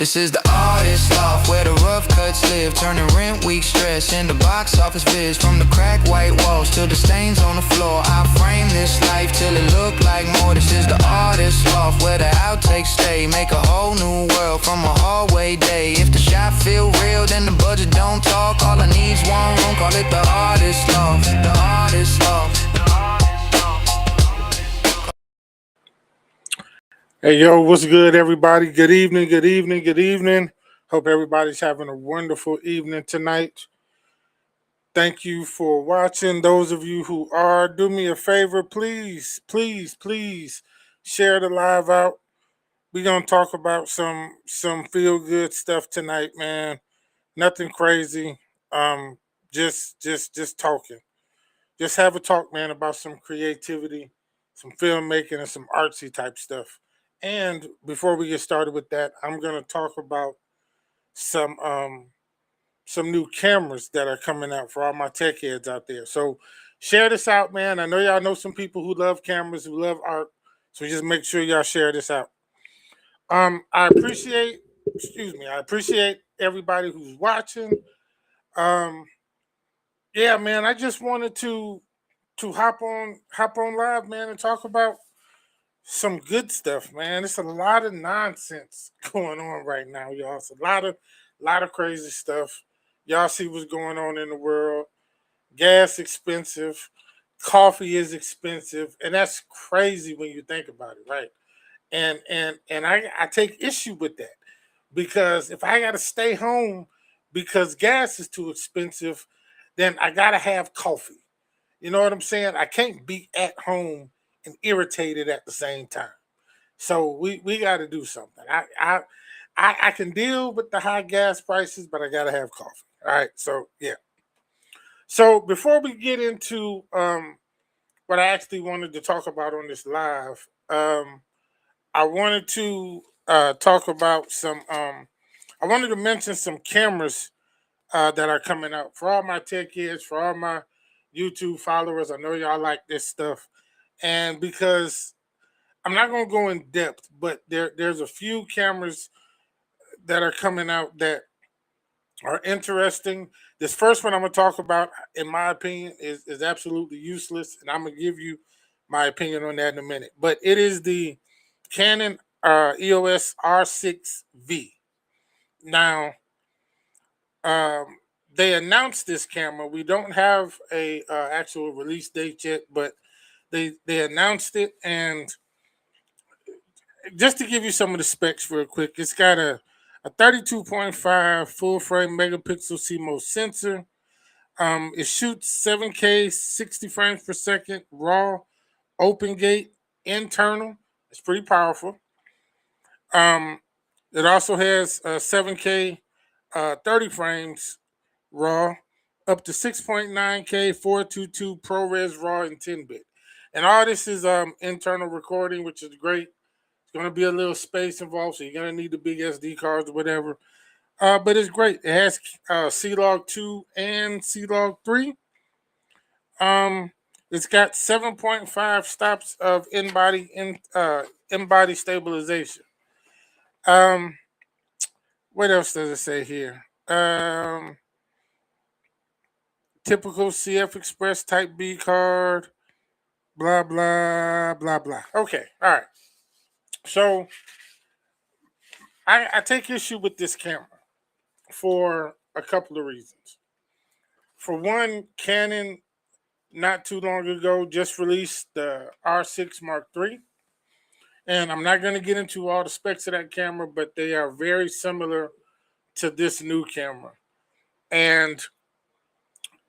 This is the artist loft where the rough cuts live, turning rent week stress into box office vids. From the cracked white walls to the stains on the floor, I frame this life till it look like more. This is the artist loft where the outtakes stay, make a whole new world from a hallway day. If the shot feel real, then the budget don't talk. All I need's one room, call it the artist loft. The artist loft. Hey, yo, what's good, everybody? Good evening, good evening, good evening. Hope everybody's having a wonderful evening tonight. Thank you for watching. Those of you who are, do me a favor, please share the live out. We're gonna talk about some feel good stuff tonight, man. Nothing crazy. Just talking. Just have a talk, man, about some creativity, some filmmaking, and some artsy type stuff. And before we get started with that, I'm gonna talk about some um some new cameras that are coming out for all my tech heads out there. So share this out, man. I know y'all know some people who love cameras, who love art. So just make sure y'all share this out. I appreciate, I appreciate everybody who's watching. Um, yeah, man, I just wanted to hop on live, man, and talk about some good stuff, man. It's a lot of nonsense going on right now, y'all. It's a lot of crazy stuff. Y'all see what's going on in the world. Gas expensive, coffee is expensive, and that's crazy when you think about it, right? And I take issue with that because if I gotta stay home because gas is too expensive, then I gotta have coffee. You know what I'm saying? I can't be at home and irritated at the same time. So we got to do something. I can deal with the high gas prices, but I got to have coffee. All right. So yeah. So before we get into what I actually wanted to talk about on this live, I wanted to talk about some. I wanted to mention some cameras that are coming out for all my tech kids, for all my YouTube followers. I know y'all like this stuff, and because I'm not gonna go in depth, but there's a few cameras that are coming out that are interesting. This first one I'm gonna talk about, in my opinion, is absolutely useless, and I'm gonna give you my opinion on that in a minute. But it is the Canon EOS R6V. Now, um, they announced this camera. We don't have a actual release date yet, but they announced it. And just to give you some of the specs real quick, it's got a 32.5 full frame megapixel CMOS sensor. It shoots 7K 60 frames per second raw, open gate, internal. It's pretty powerful. Um, it also has 7K 30 frames raw, up to 6.9K 422 ProRes raw and 10-bit. And all this is internal recording, which is great. It's going to be a little space involved, so you're going to need the big SD cards or whatever. But it's great. It has C-Log 2 and C-Log 3. It's got 7.5 stops of in-body stabilization. Um, what else does it say here? Typical CF Express Type B card. Blah blah blah blah. Okay, all right. So I take issue with this camera for a couple of reasons. For one, Canon not too long ago just released the R6 Mark III. And I'm not going to get into all the specs of that camera, but they are very similar to this new camera. And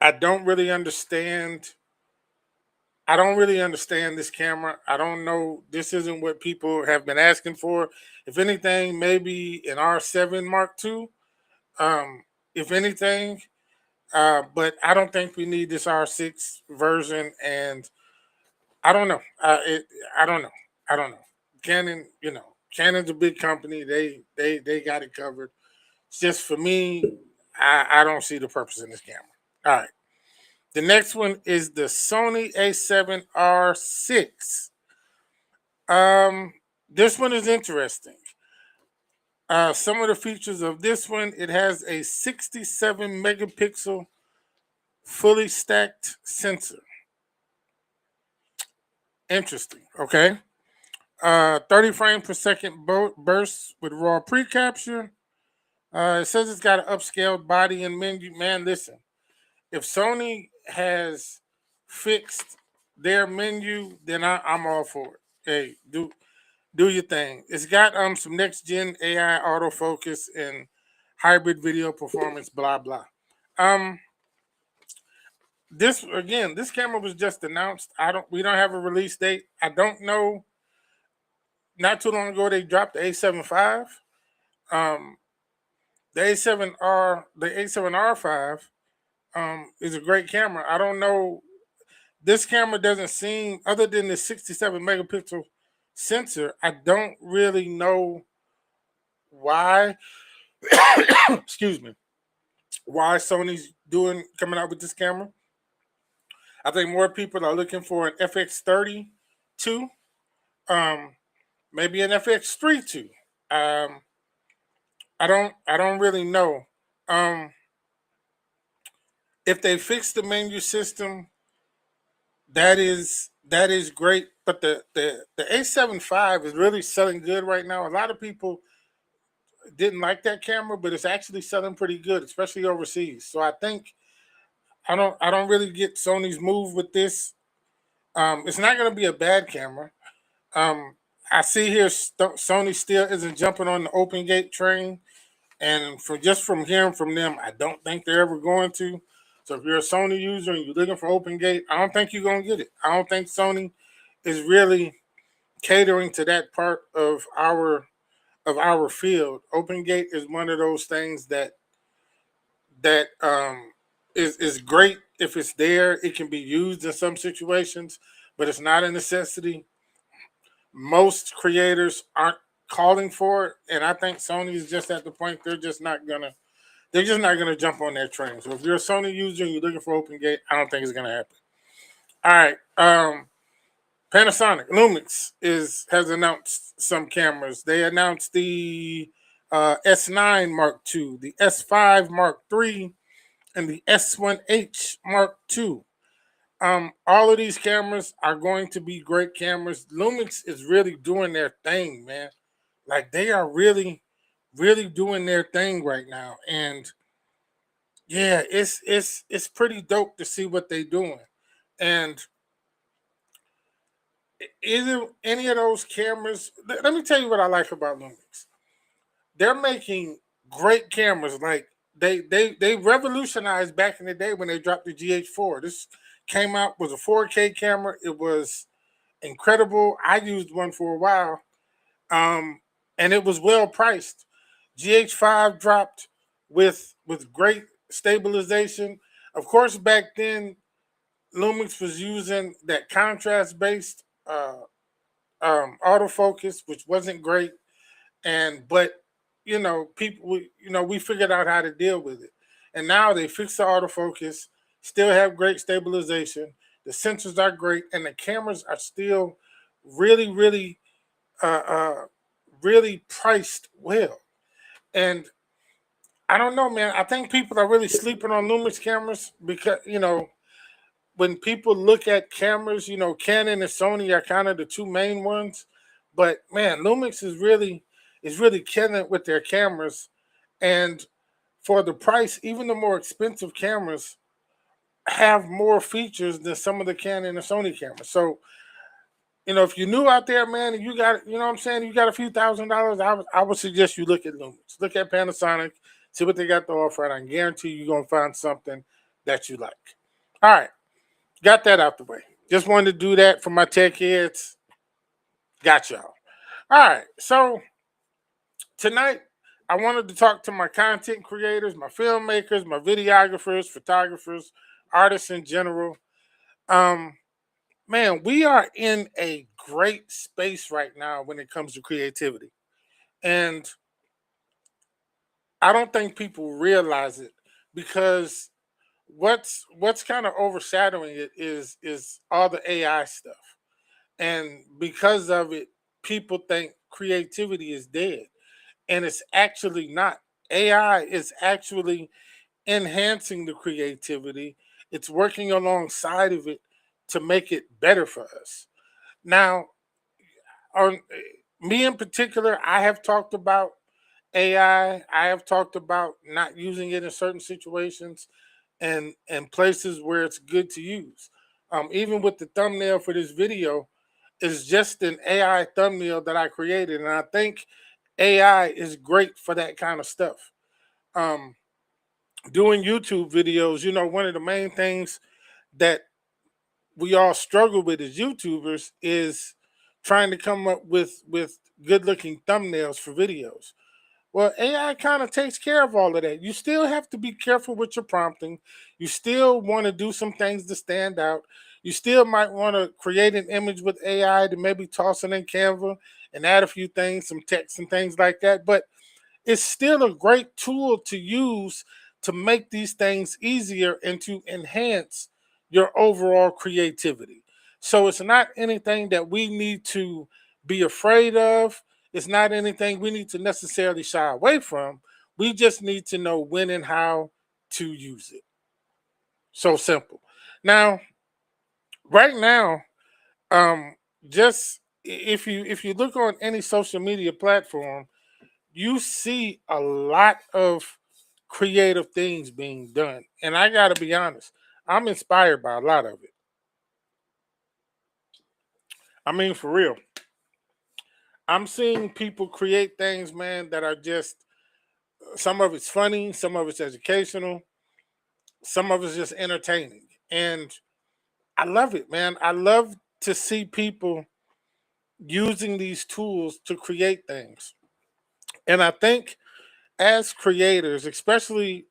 I don't really understand. I don't really understand this camera. I don't know. This isn't what people have been asking for. If anything, maybe an R7 Mark II. If anything, but I don't think we need this R6 version, and I don't know. I don't know. I don't know. Canon, Canon's a big company. They got it covered. It's just for me, I don't see the purpose in this camera. All right. The next one is the Sony A7R6. This one is interesting. Some of the features of this one, it has a 67 megapixel fully stacked sensor. Interesting. Okay. 30 frames per second bursts with raw pre-capture. It says it's got an upscaled body and menu. Man, listen, if Sony has fixed their menu, then I'm all for it. Hey, do your thing. It's got some next gen AI autofocus and hybrid video performance. Blah blah. Um, this camera was just announced. We don't have a release date. I don't know. Not too long ago, they dropped the A7 V. The A7R5 is a great camera. I don't know. This camera doesn't seem, other than the 67 megapixel sensor, I don't really know why. Excuse me. Why Sony's coming out with this camera? I think more people are looking for an FX32, um, maybe an FX32. Um, I don't really know. Um, if they fix the menu system, that is great. But the A7 V is really selling good right now. A lot of people didn't like that camera, but it's actually selling pretty good, especially overseas. So I don't really get Sony's move with this. It's not going to be a bad camera. Um, I see here Sony still isn't jumping on the open gate train, and from hearing from them, I don't think they're ever going to. So if you're a Sony user and you're looking for open gate, I don't think you're gonna get it. I don't think Sony is really catering to that part of our field. Open gate is one of those things that is great if it's there. It can be used in some situations, but it's not a necessity. Most creators aren't calling for it, and I think Sony is just at the point they're just not gonna jump on that train. So if you're a Sony user and you're looking for open gate, I don't think it's gonna happen. All right. Panasonic Lumix has announced some cameras. They announced the S9 Mark II, the S5 Mark III, and the S1H Mark II. All of these cameras are going to be great cameras. Lumix is really doing their thing, man. Like they are really, really doing their thing right now, and yeah, it's pretty dope to see what they're doing. And either any of those cameras, let me tell you what I like about Lumix. They're making great cameras. Like they revolutionized back in the day when they dropped the GH4. This came out was a 4K camera. It was incredible. I used one for a while, um, and it was well priced. GH5 dropped with great stabilization. Of course, back then Lumix was using that contrast based autofocus, which wasn't great, and but we figured out how to deal with it, and now they fix the autofocus, still have great stabilization. The sensors are great, and the cameras are still really, really, uh, uh, really priced well. And I don't know, man. I think people are really sleeping on Lumix cameras because when people look at cameras, Canon and Sony are kind of the two main ones. But man, Lumix is really killing it with their cameras, and for the price, even the more expensive cameras have more features than some of the Canon and Sony cameras. So if you're new out there, man, and you got, what I'm saying, you got a few $1,000s, I would suggest you look at Lumix, look at Panasonic, see what they got to offer, and I guarantee you're gonna find something that you like. All right, got that out the way. Just wanted to do that for my tech heads. Got y'all. All right, so tonight I wanted to talk to my content creators, my filmmakers, my videographers, photographers, artists in general. Um, Man, we are in a great space right now when it comes to creativity. And I don't think people realize it because what's kind of overshadowing it is all the AI stuff. And because of it, people think creativity is dead. and it's actually not. AI is actually enhancing the creativity. It's working alongside of it to make it better for us. Now, on me in particular, I have talked about AI. I have talked about not using it in certain situations and places where it's good to use. Even with the thumbnail for this video, is just an AI thumbnail that I created, and I think AI is great for that kind of stuff. Um, Doing YouTube videos, one of the main things that we all struggle with as YouTubers is trying to come up with good looking thumbnails for videos. Well, AI kind of takes care of all of that. You still have to be careful with your prompting. You still want to do some things to stand out. You still might want to create an image with AI to maybe toss it in Canva and add a few things, some text and things like that. But it's still a great tool to use to make these things easier and to enhance your overall creativity. So it's not anything that we need to be afraid of. It's not anything we need to necessarily shy away from. We just need to know when and how to use it. So simple. Now, right now, um, just if you look on any social media platform, you see a lot of creative things being done. And I got to be honest, I'm inspired by a lot of it. I mean, for real. I'm seeing people create things, man, that are just some of it's funny, some of it's educational, some of it's just entertaining. And I love it, man. I love to see people using these tools to create things. And I think as creators, especially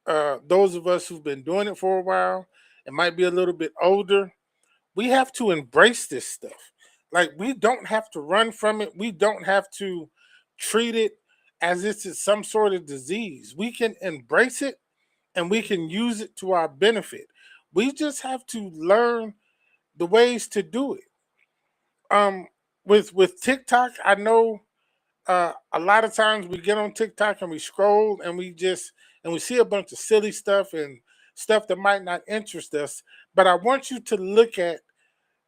those of us who've been doing it for a while and might be a little bit older, we have to embrace this stuff. Like, we don't have to run from it. We don't have to treat it as if it's some sort of disease. We can embrace it and we can use it to our benefit. We just have to learn the ways to do it. Um, with TikTok, I know a lot of times we get on TikTok and we scroll and we see a bunch of silly stuff and stuff that might not interest us. But I want you to look at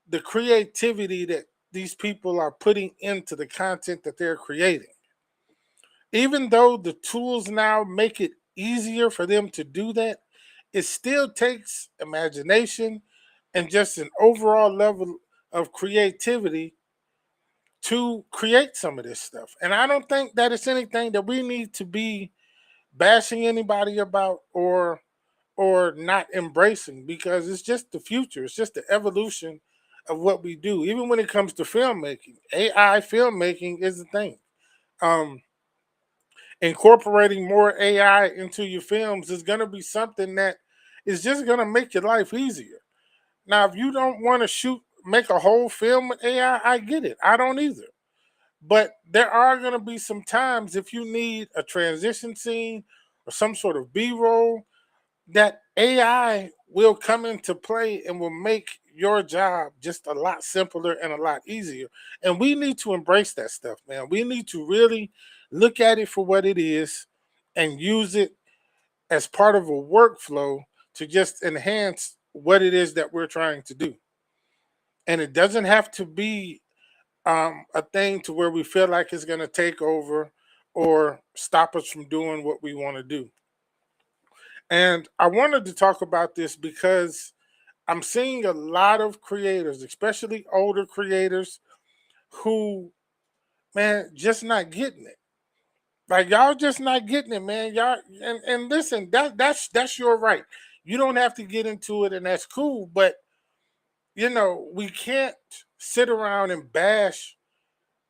the creativity that these people are putting into the content that they're creating. Even though the tools now make it easier for them to do that, it still takes imagination and just an overall level of creativity to create some of this stuff. And I don't think that it's anything that we need to be bashing anybody about or not embracing, because it's just the future. It's just the evolution of what we do. Even when it comes to filmmaking, AI filmmaking is the thing. Um, Incorporating more AI into your films is going to be something that is just going to make your life easier. Now, if you don't want to make a whole film with AI, I get it. I don't either. But there are going to be some times if you need a transition scene or some sort of B roll, that AI will come into play and will make your job just a lot simpler and a lot easier. And we need to embrace that stuff, man. We need to really look at it for what it is and use it as part of a workflow to just enhance what it is that we're trying to do. And it doesn't have to be a thing to where we feel like it's going to take over or stop us from doing what we want to do. And I wanted to talk about this because I'm seeing a lot of creators, especially older creators, who, man, just not getting it. Like, y'all just not getting it, man. Y'all and listen, that's your right. You don't have to get into it, and that's cool. But we can't sit around and bash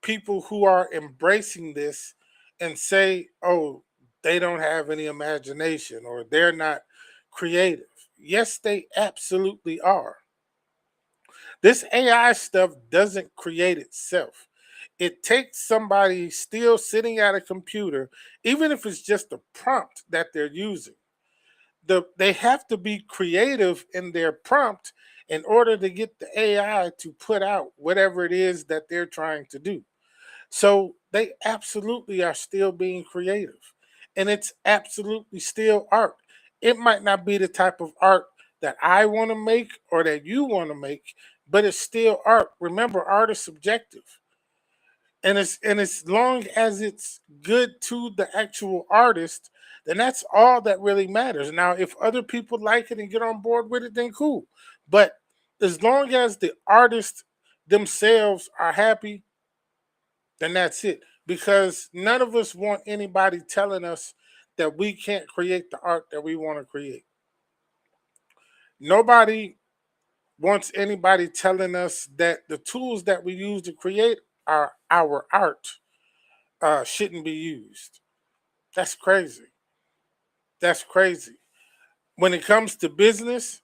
people who are embracing this and say, oh, they don't have any imagination or they're not creative. Yes, they absolutely are. This AI stuff doesn't create itself. It takes somebody still sitting at a computer, even if it's just a prompt that they're using. They have to be creative in their prompt in order to get the AI to put out whatever it is that they're trying to do. So they absolutely are still being creative. And it's absolutely still art. It might not be the type of art that I want to make or that you want to make, but it's still art. Remember, art is subjective. And as long as it's good to the actual artist, then that's all that really matters. Now, if other people like it and get on board with it, then cool. But as long as the artists themselves are happy, then that's it. Because none of us want anybody telling us that we can't create the art that we want to create. Nobody wants anybody telling us that the tools that we use to create our art shouldn't be used. That's crazy. That's crazy. When it comes to business,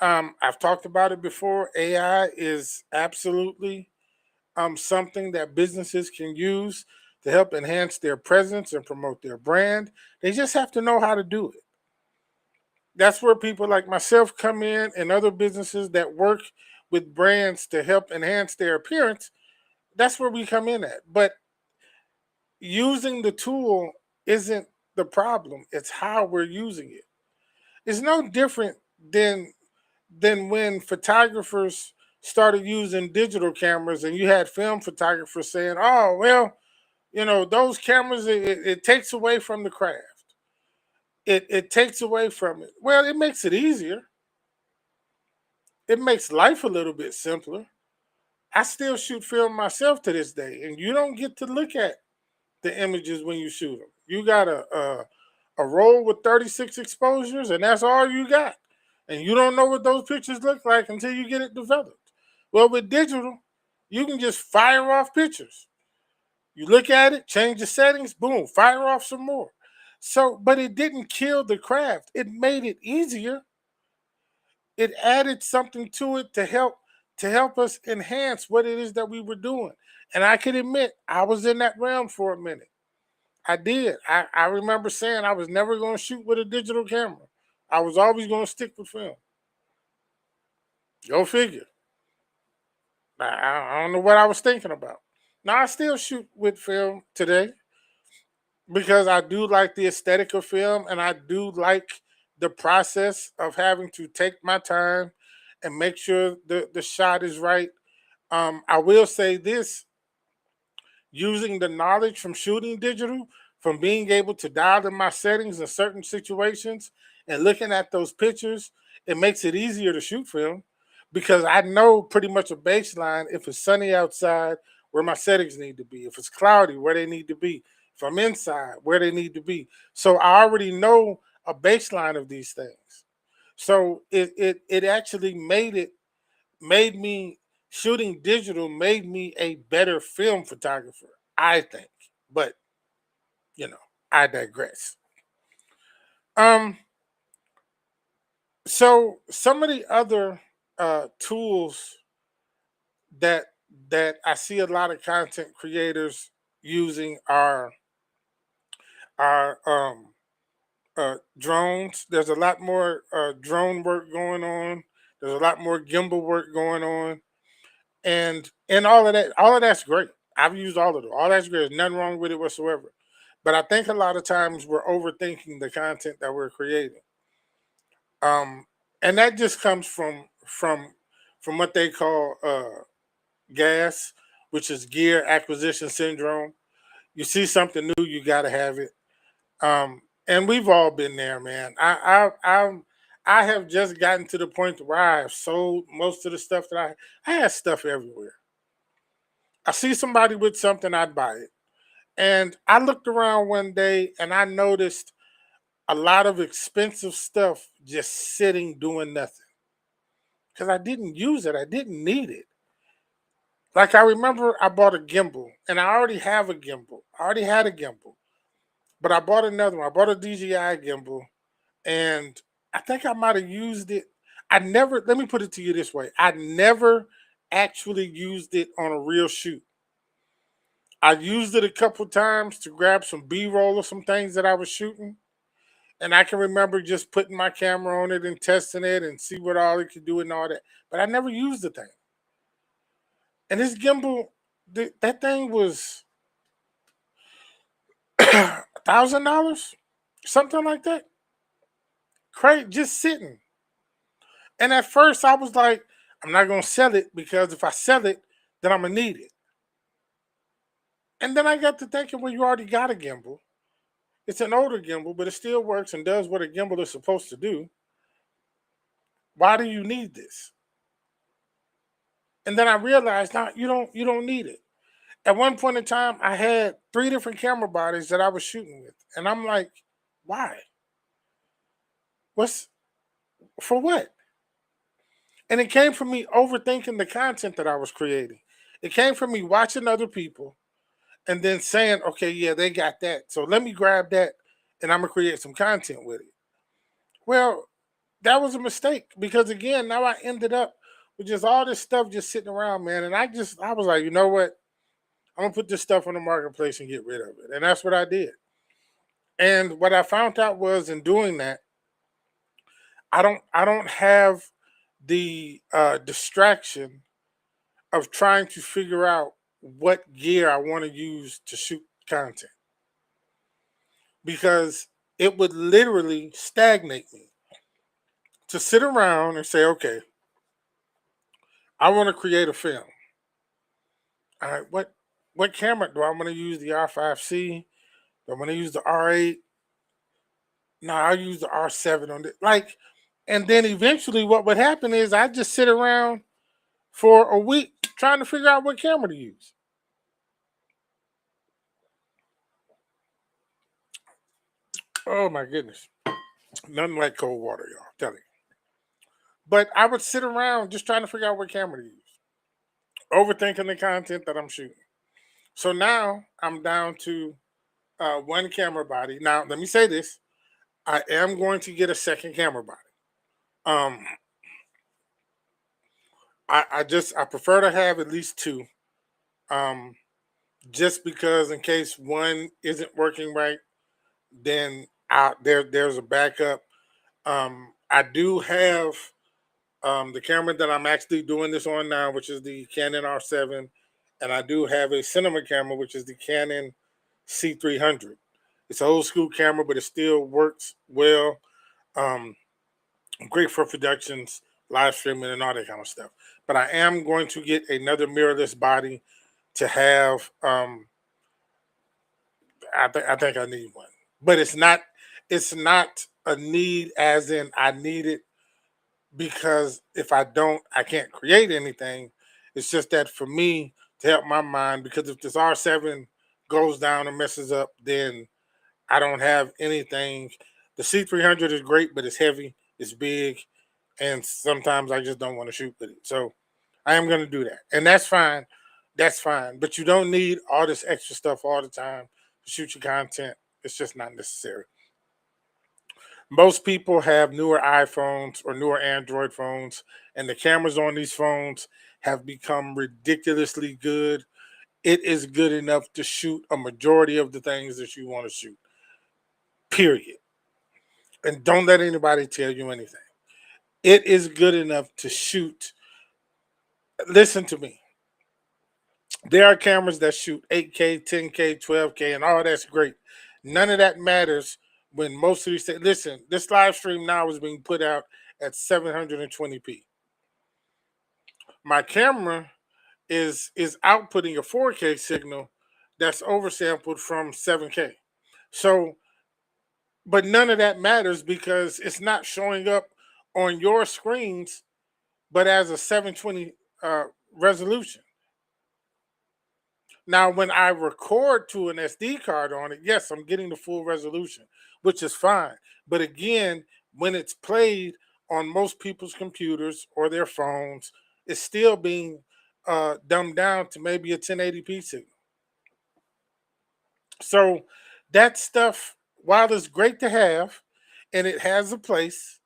I've talked about it before. AI is absolutely something that businesses can use to help enhance their presence and promote their brand. They just have to know how to do it. That's where people like myself come in and other businesses that work with brands to help enhance their appearance. That's where we come in at. But using the tool isn't the problem, it's how we're using it. It's no different than when photographers started using digital cameras and you had film photographers saying, oh, well, those cameras, it takes away from the craft. It takes away from it. Well, it makes it easier. It makes life a little bit simpler. I still shoot film myself to this day, and you don't get to look at the images when you shoot them. You got a roll with 36 exposures, and that's all you got. And you don't know what those pictures look like until you get it developed. Well, with digital, you can just fire off pictures. You look at it, change the settings, boom, fire off some more. So, but it didn't kill the craft. It made it easier. It added something to it to help us enhance what it is that we were doing. And I can admit, I was in that realm for a minute. I did. I remember saying I was never going to shoot with a digital camera. I was always going to stick with film. Go figure. I don't know what I was thinking about. Now I still shoot with film today because I do like the aesthetic of film and I do like the process of having to take my time and make sure the shot is right. I will say this, using the knowledge from shooting digital, from being able to dial in my settings in certain situations and looking at those pictures, it makes it easier to shoot film because I know pretty much a baseline if it's sunny outside where my settings need to be, if it's cloudy where they need to be, if I'm inside where they need to be. So I already know a baseline of these things. So it actually made me shooting digital made me a better film photographer, I think. But you know, I digress. Um, so some of the other tools that I see a lot of content creators using are drones. There's a lot more drone work going on. There's a lot more gimbal work going on, and all of that's great. I've used all of it. All that's great. There's nothing wrong with it whatsoever. But I think a lot of times we're overthinking the content that we're creating. Um, and that just comes from what they call GAS, which is gear acquisition syndrome. You see something new, you got to have it. And we've all been there, man. I have just gotten to the point where I have sold most of the stuff that I had stuff everywhere. I see somebody with something, I'd buy it. And I looked around one day and I noticed a lot of expensive stuff just sitting doing nothing because I didn't use it. I didn't need it. Like I remember I bought a gimbal and I already have a gimbal. I already had a gimbal, but I bought another one. I bought a DJI gimbal and I think I might have used it. I never, let me put it to you this way, I never actually used it on a real shoot. I used it a couple times to grab some B roll of some things that I was shooting. And I can remember just putting my camera on it and testing it and see what all it could do and all that. But I never used the thing. And this gimbal, that thing was. $1,000, something like that. Crazy, just sitting. And at first, I was like, I'm not gonna sell it because if I sell it, then I'm gonna need it. And then I got to thinking, well, you already got a gimbal. It's an older gimbal, but it still works and does what a gimbal is supposed to do. Why do you need this? And then I realized, now you don't need it. At one point in time, I had three different camera bodies that I was shooting with, and I'm like, why? What's for what? And it came from me overthinking the content that I was creating. It came from me watching other people and then saying, okay, yeah, they got that. So let me grab that and I'm gonna create some content with it. Well, that was a mistake because again, now I ended up with just all this stuff just sitting around, man. And I was like, you know what? I'm gonna put this stuff on the marketplace and get rid of it. And that's what I did. And what I found out was in doing that, I don't have the distraction of trying to figure out what gear I want to use to shoot content because it would literally stagnate me to sit around and say, okay, I want to create a film. All right, what camera do I want to use? The R5C? Do I want to use the R8? No, I'll use the R7 on it. Like, and then eventually, what would happen is I just sit around for a week trying to figure out what camera to use. Oh my goodness, nothing like cold water, y'all. I'm telling you. But I would sit around just trying to figure out what camera to use, overthinking the content that I'm shooting. So now I'm down to one camera body. Now, let me say this: I am going to get a second camera body. Um, I prefer to have at least two. Um, just because in case one isn't working right, then there's a backup. I do have the camera that I'm actually doing this on now, which is the Canon R7, and I do have a cinema camera, which is the Canon C300. It's an old school camera, but it still works well. Um, Great for productions, live streaming, and all that kind of stuff. But I am going to get another mirrorless body to have. I think I need one, but it's not a need as in I need it because if I don't, I can't create anything. It's just that for me to help my mind, because if this R7 goes down and messes up, then I don't have anything. The C300 is great, but it's heavy, it's big, and sometimes I just don't want to shoot with it. So I am going to do that, and that's fine. That's fine, but you don't need all this extra stuff all the time to shoot your content. It's just not necessary. Most people have newer iPhones or newer Android phones, and the cameras on these phones have become ridiculously good. It is good enough to shoot a majority of the things that you want to shoot, period. And don't let anybody tell you anything. It is good enough to shoot. Listen to me. There are cameras that shoot 8K, 10K, 12K, and all that's great. None of that matters when most of these say, listen, this live stream now is being put out at 720p. My camera is outputting a 4K signal that's oversampled from 7K. So, but none of that matters because it's not showing up on your screens, but as a 720 resolution. Now, when I record to an SD card on it, yes, I'm getting the full resolution, which is fine. But again, when it's played on most people's computers or their phones, it's still being dumbed down to maybe a 1080p signal. So that stuff, while it's great to have and it has a place,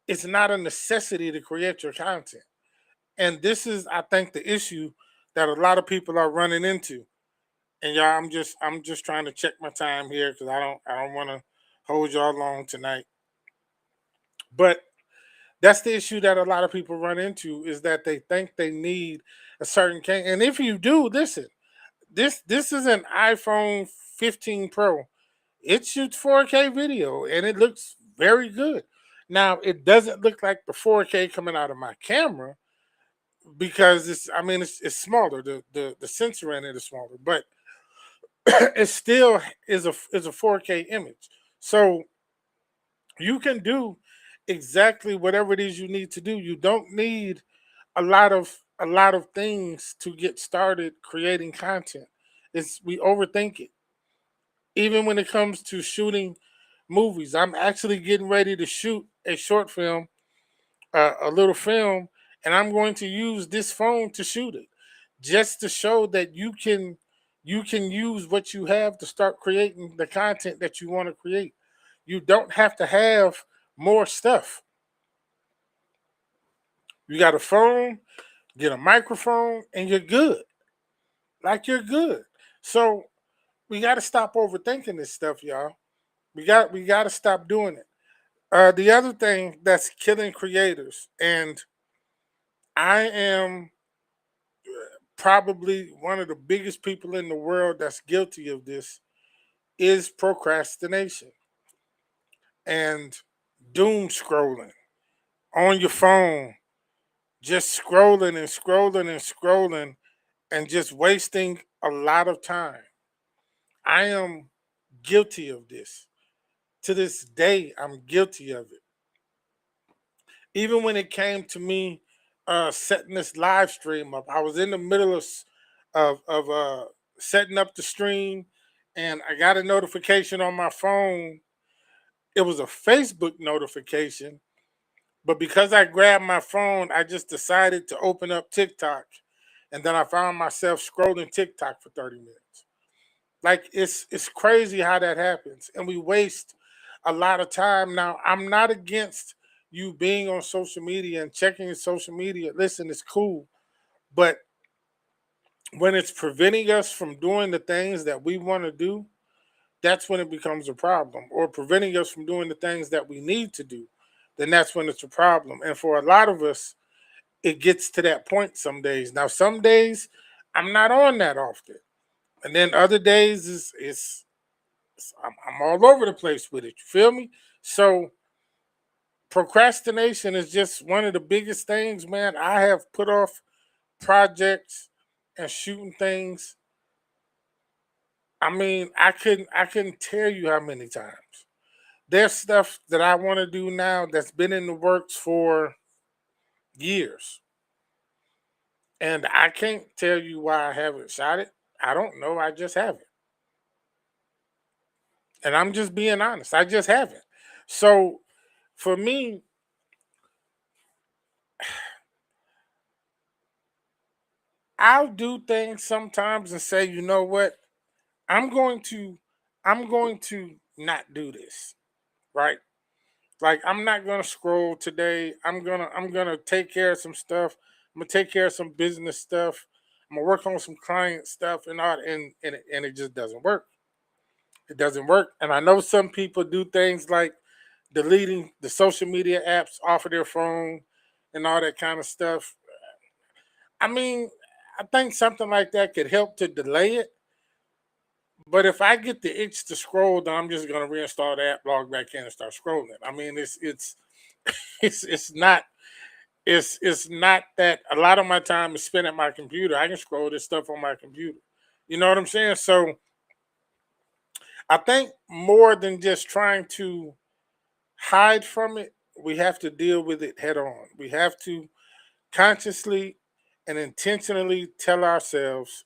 it's not a necessity to create your content. And this is, I think, the issue that a lot of people are running into. And y'all, I'm just trying to check my time here because I don't want to hold y'all long tonight. But that's the issue that a lot of people run into is that they think they need a certain camera. And if you do, listen, this is an iPhone 15 Pro, it shoots 4K video and it looks very good. Now, it doesn't look like the 4K coming out of my camera because it's smaller. The sensor in it is smaller, but it still is a 4K image. So you can do exactly whatever it is you need to do. You don't need a lot of things to get started creating content. It's we overthink it. Even when it comes to shooting movies, I'm actually getting ready to shoot a short film, a little film, and I'm going to use this phone to shoot it, just to show that you can use what you have to start creating the content that you want to create. You don't have to have more stuff. You got a phone, get a microphone, and you're good. Like you're good. So we got to stop overthinking this stuff, y'all. We got to stop doing it. The other thing that's killing creators, and I am probably one of the biggest people in the world that's guilty of this, is procrastination and doom scrolling on your phone, just scrolling and scrolling and scrolling and just wasting a lot of time. I am guilty of this. To this day, I'm guilty of it. Even when it came to me setting this live stream up, I was in the middle of setting up the stream, and I got a notification on my phone. It was a Facebook notification, but because I grabbed my phone, I just decided to open up TikTok, and then I found myself scrolling TikTok for 30 minutes. Like it's crazy how that happens, and we waste a lot of time. Now, I'm not against you being on social media and checking your social media. Listen, it's cool, but when it's preventing us from doing the things that we want to do, that's when it becomes a problem. Or preventing us from doing the things that we need to do, then that's when it's a problem. And for a lot of us, it gets to that point some days. Now, some days I'm not on that often, and then other days I'm all over the place with it. You feel me? So procrastination is just one of the biggest things, man. I have put off projects and shooting things. I couldn't tell you how many times. There's stuff that I want to do now that's been in the works for years. And I can't tell you why I haven't shot it. I don't know. I just haven't. And I'm just being honest. I just haven't. So for me, I'll do things sometimes and say, you know what? I'm going to I'm going to not do this. Right? Like I'm not gonna scroll today. I'm gonna take care of some stuff. I'm gonna take care of some business stuff. I'm gonna work on some client stuff and all, and it just doesn't work. It doesn't work. And I know some people do things like deleting the social media apps off of their phone and all that kind of stuff. I mean, I think something like that could help to delay it. But if I get the itch to scroll, then I'm just gonna reinstall the app, log back in, and start scrolling. I mean, it's not that a lot of my time is spent at my computer. I can scroll this stuff on my computer. You know what I'm saying? So I think more than just trying to hide from it, we have to deal with it head on. We have to consciously and intentionally tell ourselves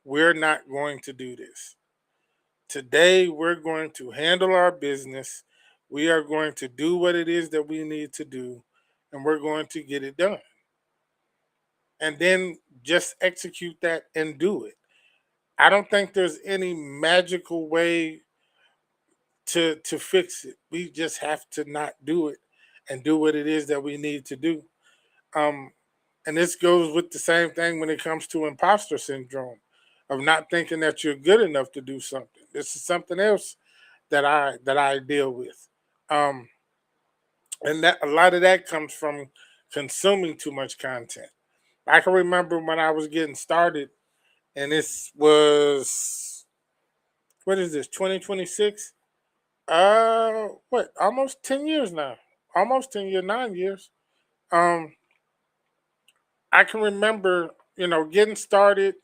we're not going to do this. Today, we're going to handle our business. We are going to do what it is that we need to do, and we're going to get it done. And then just execute that and do it. I don't think there's any magical way to fix it. We just have to not do it and do what it is that we need to do. Um, and this goes with the same thing when it comes to imposter syndrome of not thinking that you're good enough to do something. This is something else that I deal with. Um, and that a lot of that comes from consuming too much content. I can remember when I was getting started, and this was what is this, 2026? What, almost 10 years now. Almost 10 years, 9 years. Um, I can remember, getting started,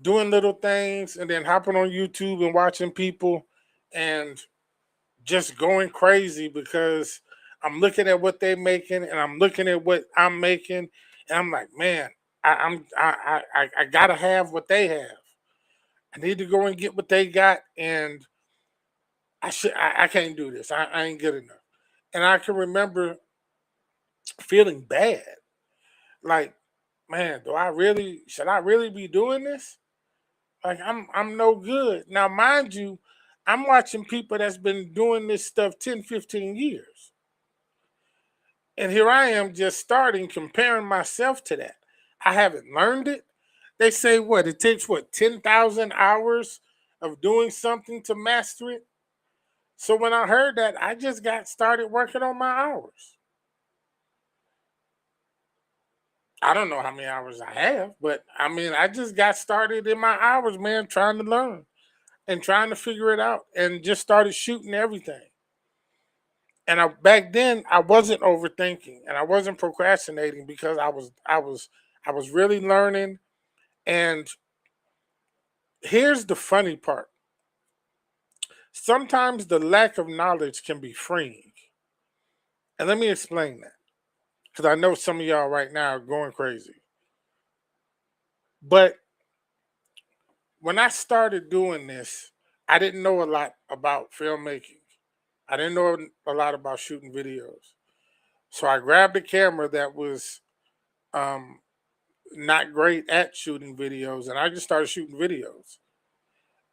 doing little things, and then hopping on YouTube and watching people and just going crazy because I'm looking at what they're making and I'm looking at what I'm making, and I'm like, man, I gotta have what they have. I need to go and get what they got, and I can't do this. I ain't good enough. And I can remember feeling bad, like, man, do I really should I really be doing this? Like, I'm no good. Now, mind you, I'm watching people that's been doing this stuff 10, 15 years. And here I am just starting comparing myself to that. I haven't learned it. They say what? It takes what, 10,000 hours of doing something to master it? So when I heard that, I just got started working on my hours. I don't know how many hours I have, but I mean, I just got started in my hours, man, trying to learn and trying to figure it out and just started shooting everything. And back then I wasn't overthinking and I wasn't procrastinating because I was really learning. And here's the funny part. Sometimes the lack of knowledge can be freeing. And let me explain that. Because I know some of y'all right now are going crazy. But when I started doing this, I didn't know a lot about filmmaking. I didn't know a lot about shooting videos. So I grabbed a camera that was um, not great at shooting videos, and I just started shooting videos.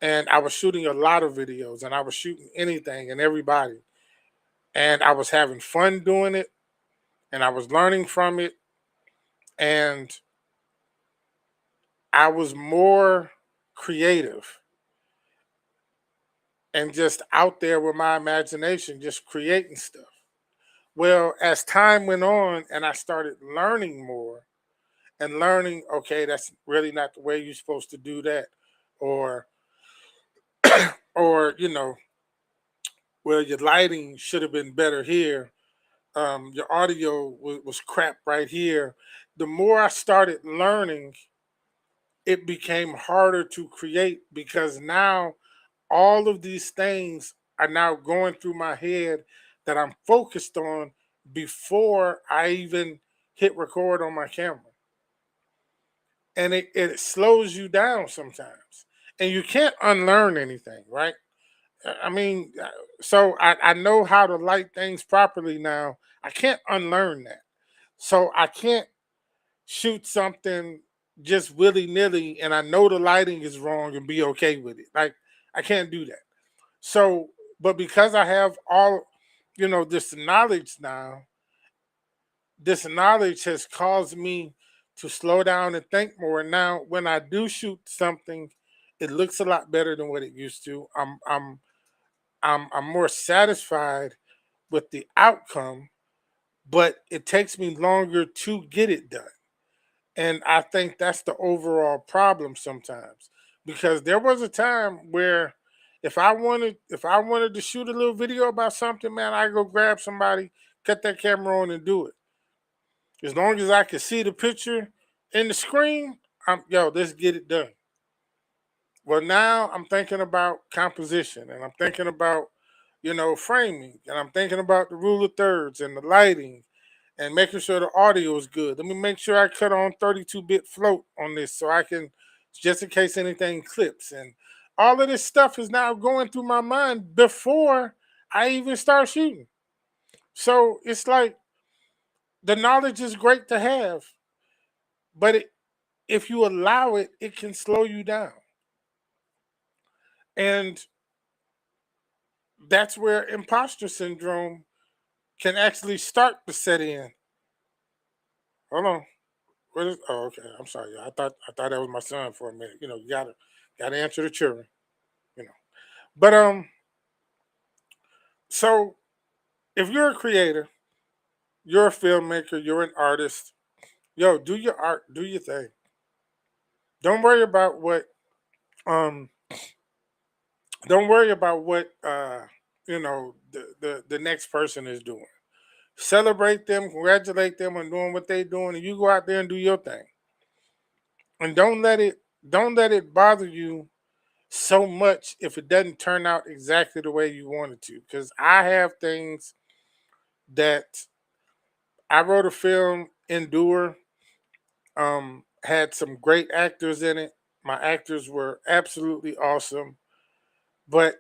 And I was shooting a lot of videos, and I was shooting anything and everybody. And I was having fun doing it, and I was learning from it, and I was more creative and just out there with my imagination, just creating stuff. Well, as time went on and I started learning more and learning, okay, that's really not the way you're supposed to do that. Or or, well, your lighting should have been better here. Your audio was crap right here. The more I started learning, it became harder to create because now all of these things are now going through my head that I'm focused on before I even hit record on my camera. And it slows you down sometimes. And you can't unlearn anything, right? I mean, so I know how to light things properly now. I can't unlearn that. So I can't shoot something just willy nilly and I know the lighting is wrong and be okay with it. Like, I can't do that. So, but because I have all, this knowledge now, this knowledge has caused me to slow down and think more. And now, when I do shoot something, it looks a lot better than what it used to. I'm more satisfied with the outcome, but it takes me longer to get it done. And I think that's the overall problem sometimes. Because there was a time where if I wanted to shoot a little video about something, man, I go grab somebody, cut that camera on and do it. As long as I can see the picture in the screen, let's get it done. Well, now I'm thinking about composition and I'm thinking about, framing and I'm thinking about the rule of thirds and the lighting and making sure the audio is good. Let me make sure I cut on 32-bit float on this so I can, just in case anything clips. And all of this stuff is now going through my mind before I even start shooting. So it's like the knowledge is great to have, but if you allow it, it can slow you down. And that's where imposter syndrome can actually start to set in. Hold on. What is? Oh, okay. I'm sorry. I thought that was my son for a minute. You gotta answer the children. You know. But so if you're a creator, you're a filmmaker, you're an artist. Yo, do your art, do your thing. Don't worry about what um Don't worry about what the next person is doing. Celebrate them, congratulate them on doing what they're doing, and you go out there and do your thing. And don't let it bother you so much if it doesn't turn out exactly the way you want it to. Because I have things that I wrote a film, Endure, had some great actors in it. My actors were absolutely awesome, but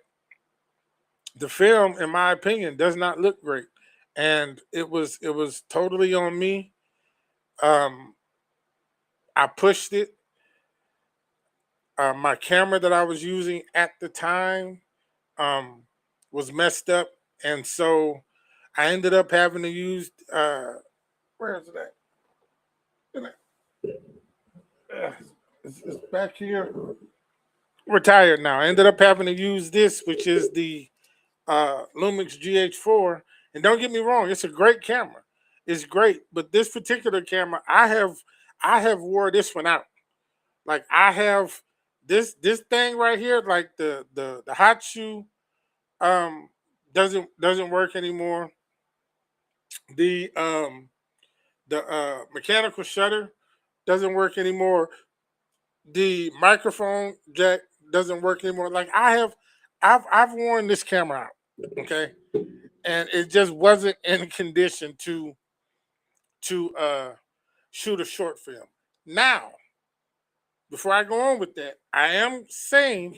the film, in my opinion, does not look great, and it was totally on me. Um, I pushed it. My camera that I was using at the time um, was messed up, and so I ended up having to use where is it at? Uh, it's back here. Retired now. I ended up having to use this, which is the Lumix GH4. And don't get me wrong, it's a great camera. It's great, but this particular camera, I have wore this one out. Like I have this thing right here, like the hot shoe, um, doesn't work anymore. The mechanical shutter doesn't work anymore. The microphone jack doesn't work anymore. Like I've worn this camera out. Okay, and it just wasn't in condition to shoot a short film. Now, before I go on with that, I am saying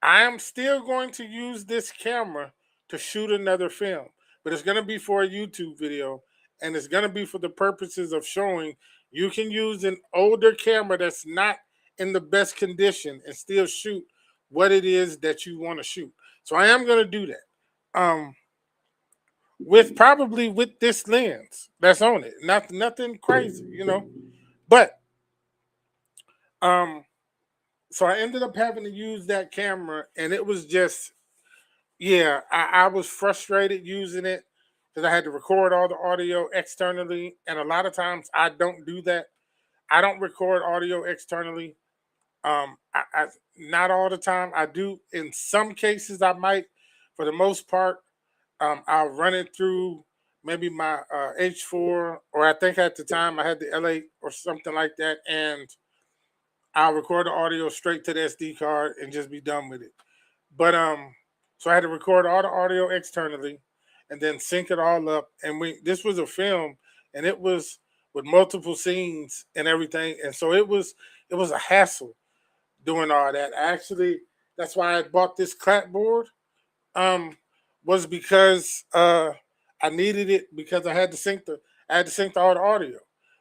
I am still going to use this camera to shoot another film, but it's going to be for a YouTube video, and it's going to be for the purposes of showing you can use an older camera that's not in the best condition and still shoot what it is that you want to shoot. So I am going to do that. With probably with this lens that's on it. Nothing crazy, But um so I ended up having to use that camera, and it was just, yeah, I was frustrated using it because I had to record all the audio externally, and a lot of times I don't do that. I don't record audio externally. I not all the time. I do in some cases. I might, for the most part, I'll run it through maybe my H4, or I think at the time I had the L8 or something like that, and I'll record the audio straight to the SD card and just be done with it. But so I had to record all the audio externally, and then sync it all up. And this was a film, and it was with multiple scenes and everything, and so it was a hassle doing all that. Actually, that's why I bought this clapboard. Um, was because I needed it because I had to sync all the audio.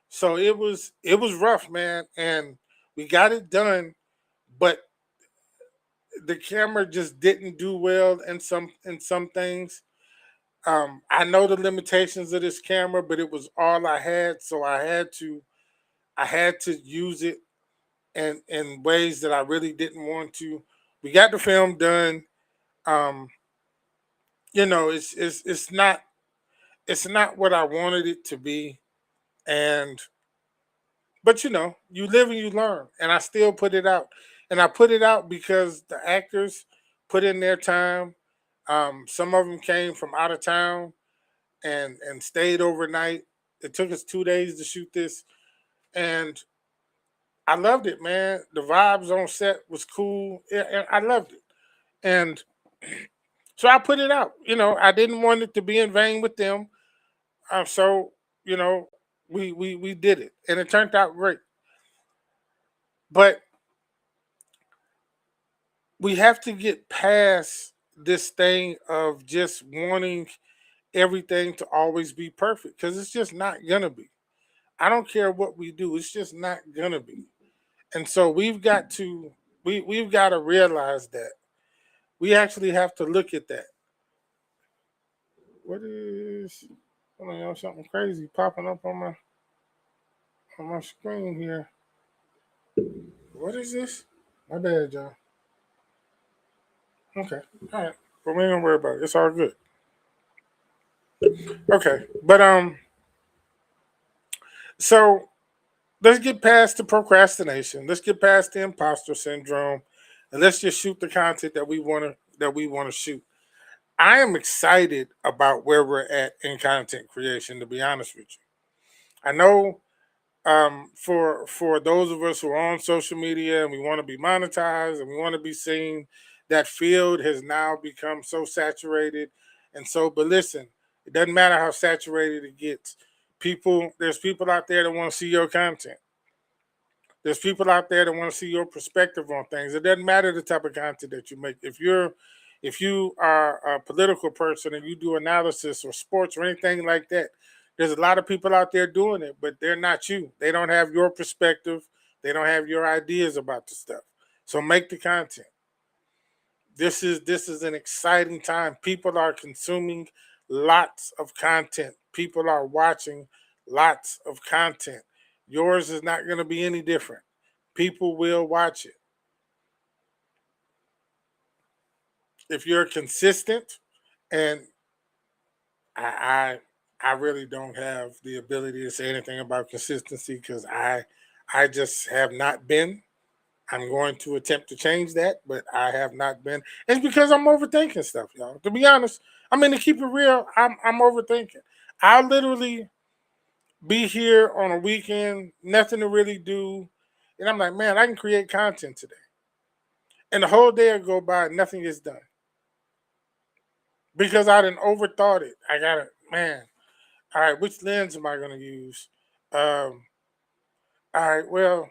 So it was rough, man, and we got it done, but the camera just didn't do well in some things. I know the limitations of this camera, but it was all I had, so I had to use it in ways that I really didn't want to. We got the film done. Um, it's not what I wanted it to be, and but you live and you learn, and I still put it out, and I put it out because the actors put in their time. Some of them came from out of town and stayed overnight. It took us 2 days to shoot this, and I loved it, man. The vibes on set was cool. Yeah, I loved it, and so I put it out. I didn't want it to be in vain with them. So you know, we did it, and it turned out great. But we have to get past this thing of just wanting everything to always be perfect because it's just not gonna be. I don't care what we do; it's just not gonna be. And so we've got to realize that we actually have to look at that. What is? Hold on, y'all, something crazy popping up on my screen here. What is this? My bad, John. Okay, all right, but we ain't gonna worry about it. It's all good. Okay, but so let's get past the procrastination. Let's get past the imposter syndrome. and let's just shoot the content that we want to shoot. I am excited about where we're at in content creation. To be honest with you, I know for those of us who are on social media and we want to be monetized and we want to be seen, that field has now become so saturated. And so, but listen, it doesn't matter how saturated it gets. There's people out there that want to see your content. There's people out there that want to see your perspective on things. It doesn't matter the type of content that you make. If you are a political person and you do analysis or sports or anything like that, there's a lot of people out there doing it, but they're not you. They don't have your perspective. They don't have your ideas about the stuff. So make the content. This is an exciting time. People are consuming lots of content. People are watching lots of content. Yours is not going to be any different. People will watch it. If you're consistent, and I I really don't have the ability to say anything about consistency because I just have not been. I'm going to attempt to change that, but I have not been. It's because I'm overthinking stuff, y'all. To be honest, I mean to keep it real, I'm overthinking. I'll literally be here on a weekend, nothing to really do, and I'm like, man, I can create content today, and the whole day will go by, and nothing is done because I didn't overthought it. I got it, man. All right, which lens am I going to use? Um, all right,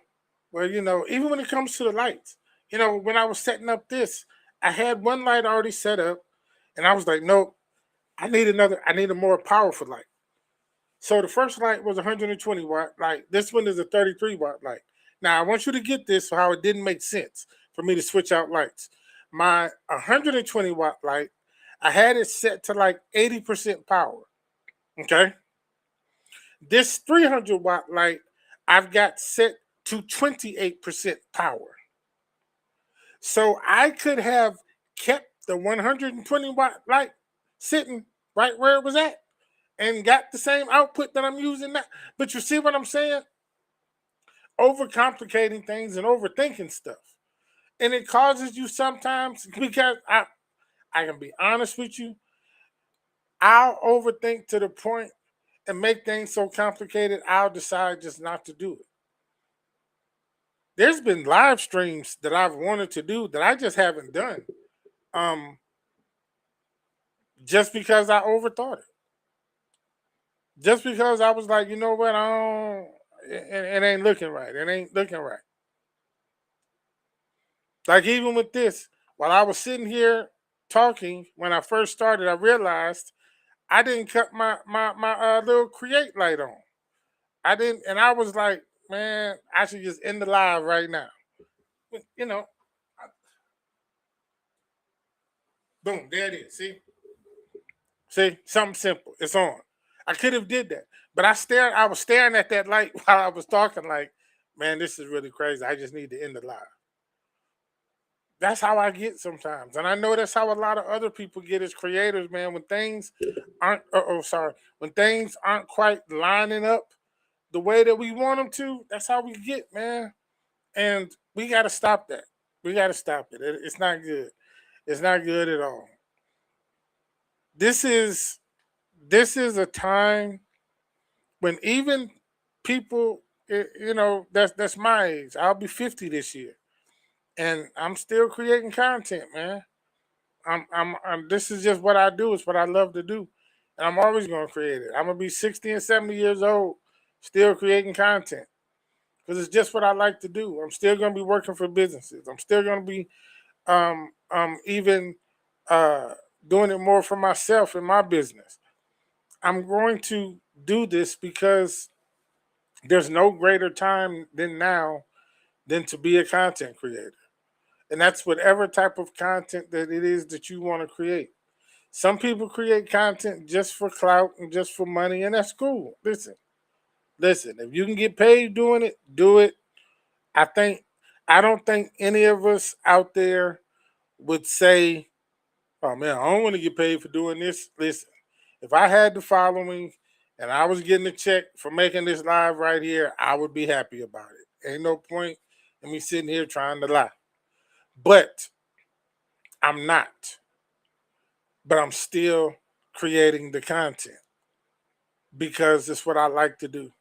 even when it comes to the lights, when I was setting up this, I had one light already set up, and I was like, nope, I need a more powerful light. So the first light was 120 watt light. This one is a 33 watt light. Now I want you to get this for how it didn't make sense for me to switch out lights. My 120 watt light, I had it set to like 80% power. Okay. This 300 watt light, I've got set to 28% power. So I could have kept the 120 watt light sitting right where it was at and got the same output that I'm using now. But you see what I'm saying? Overcomplicating things and overthinking stuff. And it causes you sometimes, because I can be honest with you, I'll overthink to the point and make things so complicated, I'll decide just not to do it. There's been live streams that I've wanted to do that I just haven't done. Um, just because I overthought it. Just because I was like, you know what, I don't it ain't looking right. It ain't looking right. Like even with this, while I was sitting here talking, when I first started, I realized I didn't cut my little create light on. I didn't, and I was like, man, I should just end the live right now. But, boom, there it is. See, something simple. It's on. I could have did that, but I was staring at that light while I was talking. Like, man, this is really crazy. I just need to end the live. That's how I get sometimes, and I know that's how a lot of other people get as creators, man. When things aren't, when things aren't quite lining up the way that we want them to, that's how we get, man. And we got to stop that. We got to stop it. It's not good. It's not good at all. This is this is a time when even people, that's my age. I'll be 50 this year, and I'm still creating content, man. This is just what I do. It's what I love to do, and I'm always gonna create it. I'm gonna be 60 and 70 years old, still creating content because it's just what I like to do. I'm still gonna be working for businesses. I'm still gonna be even uh, doing it more for myself in my business. I'm going to do this because there's no greater time than now than to be a content creator. And that's whatever type of content that it is that you want to create. Some people create content just for clout and just for money, and that's cool. Listen, if you can get paid doing it, do it. I think I don't think any of us out there would say, oh man, I don't want to get paid for doing this. Listen, if I had the following and I was getting a check for making this live right here, I would be happy about it. Ain't no point in me sitting here trying to lie. but I'm not. But I'm still creating the content because it's what I like to do.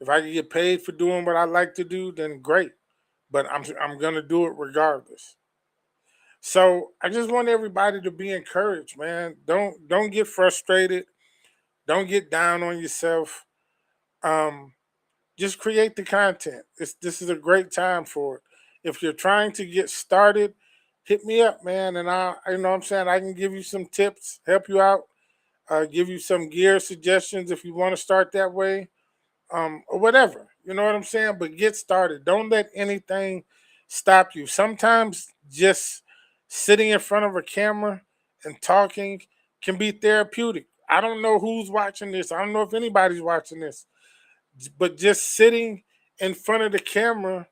If I can get paid for doing what I like to do, then great. But I'm gonna do it regardless. So I just want everybody to be encouraged, man. Don't get frustrated. Don't get down on yourself. Um, just create the content. This is a great time for it. If you're trying to get started, hit me up, man, and you know what I'm saying, I can give you some tips, help you out, give you some gear suggestions if you want to start that way, or whatever. You know what I'm saying? But get started. Don't let anything stop you. Sometimes just sitting in front of a camera and talking can be therapeutic. I don't know who's watching this. I don't know if anybody's watching this, but just sitting in front of the camera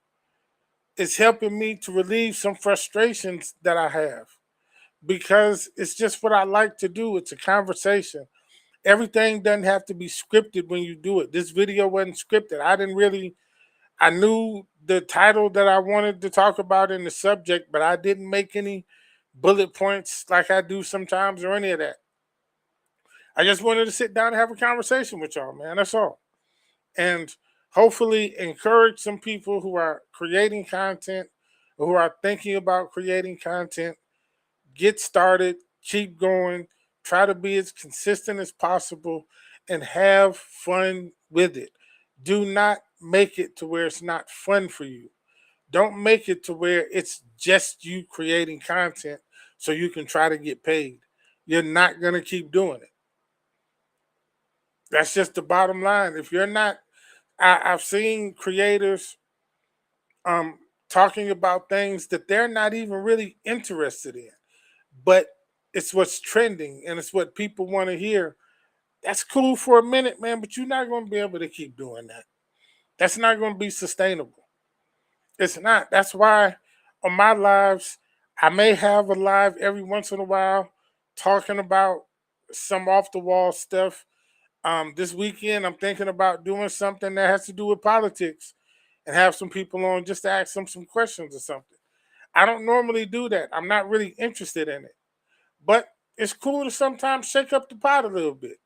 is helping me to relieve some frustrations that I have because it's just what I like to do. It's a conversation. Everything doesn't have to be scripted when you do it. This video wasn't scripted. I knew the title that I wanted to talk about in the subject, but I didn't make any bullet points like I do sometimes or any of that. I just wanted to sit down and have a conversation with y'all, man. That's all. And hopefully encourage some people who are creating content, who are thinking about creating content. Get started, keep going, try to be as consistent as possible, and have fun with it. Do not make it to where it's not fun for you. Don't make it to where it's just you creating content so you can try to get paid. You're not going to keep doing it. That's just the bottom line. If you're not, I've seen creators um, talking about things that they're not even really interested in, but it's what's trending and it's what people want to hear. That's cool for a minute, man, but you're not going to be able to keep doing that. That's not going to be sustainable. It's not. That's why on my lives, I may have a live every once in a while talking about some off the wall stuff. This weekend, I'm thinking about doing something that has to do with politics and have some people on just to ask them some questions or something. I don't normally do that. I'm not really interested in it. But it's cool to sometimes shake up the pot a little bit.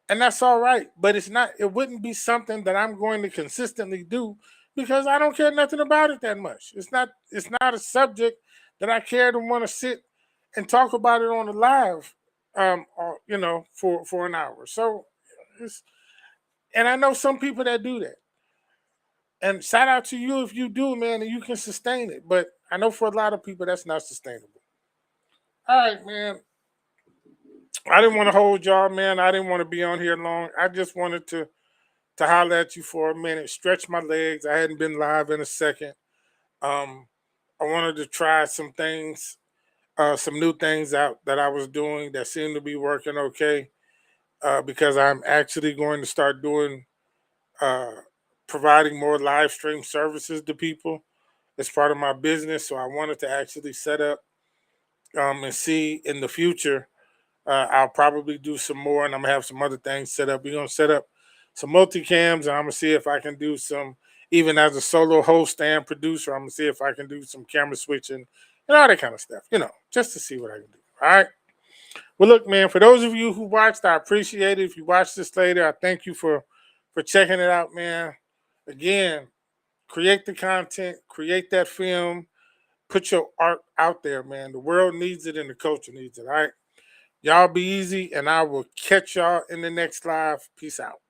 And that's all right. But it wouldn't be something that I'm going to consistently do because I don't care nothing about it that much. It's not a subject that I care to want to sit and talk about it on the live or, for an hour. So it's, and I know some people that do that. And shout out to you if you do, man, and you can sustain it. But I know for a lot of people that's not sustainable. All right, man. I didn't want to hold y'all, man. I didn't want to be on here long. I just wanted to holler at you for a minute, stretch my legs. I hadn't been live in a second. Um, I wanted to try some things, some new things out that I was doing that seemed to be working okay. Because I'm actually going to start doing uh, providing more live stream services to people as part of my business. So I wanted to actually set up and see in the future. I'll probably do some more, and I'm gonna have some other things set up. We're gonna set up some multicams, and I'm gonna see if I can do some, even as a solo host and producer. I'm gonna see if I can do some camera switching and all that kind of stuff. Just to see what I can do. All right. Well, look, man. For those of you who watched, I appreciate it. If you watch this later, I thank you for checking it out, man. Again, create the content, create that film, put your art out there, man. The world needs it and the culture needs it. All right. Y'all be easy, and I will catch y'all in the next live. Peace out.